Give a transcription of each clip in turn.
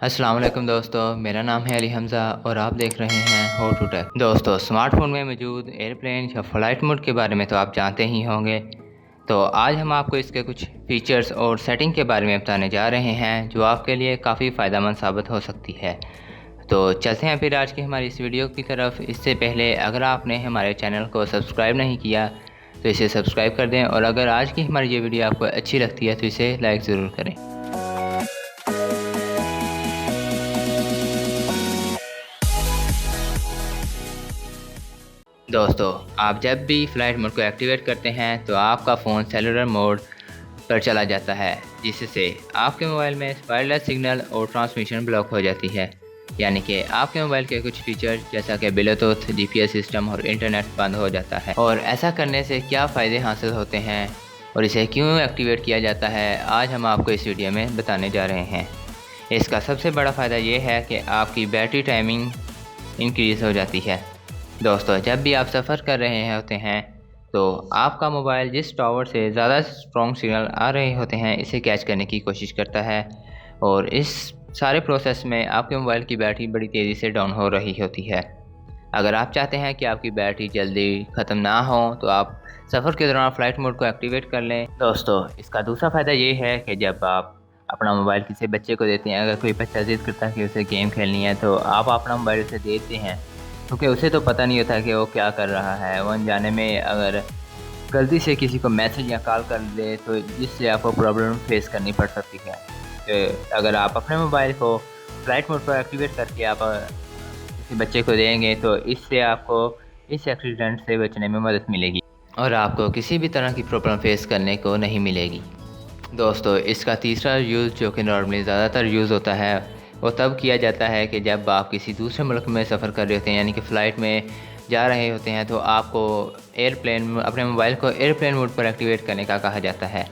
अस्सलाम वालेकुम दोस्तों, मेरा नाम है अली हमज़ा और आप देख रहे हैं हाउ टू टेक। दोस्तों, स्मार्टफोन में मौजूद एयरप्लेन या फ़्लाइट मोड के बारे में तो आप जानते ही होंगे। तो आज हम आपको इसके कुछ फ़ीचर्स और सेटिंग के बारे में बताने जा रहे हैं जो आपके लिए काफ़ी फ़ायदेमंद साबित हो सकती है। तो चलते हैं फिर आज की हमारी इस वीडियो की तरफ। इससे पहले अगर आपने हमारे चैनल को सब्सक्राइब नहीं किया तो इसे सब्सक्राइब कर दें, और अगर आज की हमारी ये वीडियो आपको अच्छी लगती है तो इसे लाइक ज़रूर करें। दोस्तों, आप जब भी फ़्लाइट मोड को एक्टिवेट करते हैं तो आपका फ़ोन सेलुलर मोड पर चला जाता है, जिससे आपके मोबाइल में वायरलेस सिग्नल और ट्रांसमिशन ब्लॉक हो जाती है। यानी कि आपके मोबाइल के कुछ फीचर जैसा कि ब्लूटूथ, जीपीएस सिस्टम और इंटरनेट बंद हो जाता है। और ऐसा करने से क्या फ़ायदे हासिल होते हैं और इसे क्यों एक्टिवेट किया जाता है, आज हम आपको इस वीडियो में बताने जा रहे हैं। इसका सबसे बड़ा फ़ायदा ये है कि आपकी बैटरी टाइमिंग इंक्रीज़ हो जाती है। दोस्तों, जब भी आप सफ़र कर रहे होते हैं तो आपका मोबाइल जिस टावर से ज़्यादा स्ट्रॉन्ग सिग्नल आ रहे होते हैं इसे कैच करने की कोशिश करता है, और इस सारे प्रोसेस में आपके मोबाइल की बैटरी बड़ी तेज़ी से डाउन हो रही होती है। अगर आप चाहते हैं कि आपकी बैटरी जल्दी ख़त्म ना हो तो आप सफ़र के दौरान फ़्लाइट मोड को एक्टिवेट कर लें। दोस्तों, इसका दूसरा फ़ायदा ये है कि जब आप अपना मोबाइल किसी बच्चे को देते हैं, अगर कोई बच्चा ज़िद करता है कि उसे गेम खेलनी है तो आप अपना मोबाइल उसे देते हैं, क्योंकि उसे तो पता नहीं होता कि वो क्या कर रहा है। वो अनजाने में अगर गलती से किसी को मैसेज या कॉल कर दे तो जिससे आपको प्रॉब्लम फेस करनी पड़ सकती है। तो अगर आप अपने मोबाइल को फ़्लाइट मोड पर एक्टिवेट करके आप किसी बच्चे को देंगे तो इससे आपको इस एक्सीडेंट से बचने में मदद मिलेगी और आपको किसी भी तरह की प्रॉब्लम फेस करने को नहीं मिलेगी। दोस्तों, इसका तीसरा यूज़ जो कि नॉर्मली ज़्यादातर यूज़ होता है वो तब किया जाता है कि जब आप किसी दूसरे मुल्क में सफ़र कर रहे होते हैं, यानी कि फ़्लाइट में जा रहे होते हैं, तो आपको अपने मोबाइल को एयरप्लेन मोड पर एक्टिवेट करने का कहा जाता है।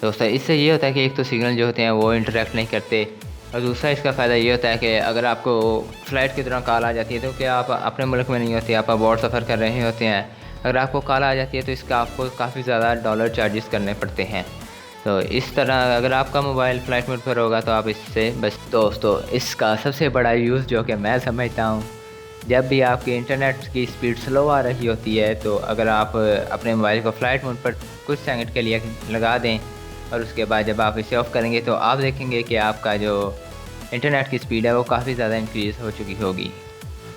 दोस्तों, इससे ये होता है कि एक तो सिग्नल जो होते हैं वो इंटरेक्ट नहीं करते, और दूसरा इसका फ़ायदा ये होता है कि अगर आपको फ़्लाइट के दौरान कॉल आ जाती है तो क्या आप अपने मुल्क में नहीं होते, आप अबॉर्ड सफ़र कर रहे होते हैं, अगर आपको कॉल आ जाती है तो इसका आपको काफ़ी ज़्यादा डॉलर चार्जेस करने पड़ते हैं। तो इस तरह अगर आपका मोबाइल फ़्लाइट मोड पर होगा तो आप इससे बच। दोस्तों, इसका सबसे बड़ा यूज़ जो कि मैं समझता हूँ, जब भी आपकी इंटरनेट की स्पीड स्लो आ रही होती है तो अगर आप अपने मोबाइल को फ़्लाइट मोड पर कुछ सेकंड के लिए लगा दें और उसके बाद जब आप इसे ऑफ़ करेंगे तो आप देखेंगे कि आपका जो इंटरनेट की स्पीड है वो काफ़ी ज़्यादा इंक्रीज़ हो चुकी होगी।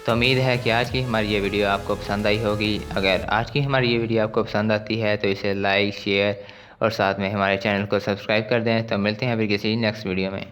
तो उम्मीद है कि आज की हमारी ये वीडियो आपको पसंद आई होगी। अगर आज की हमारी ये वीडियो आपको पसंद आती है तो इसे लाइक, शेयर और साथ में हमारे चैनल को सब्सक्राइब कर दें। तो मिलते हैं फिर किसी नेक्स्ट वीडियो में।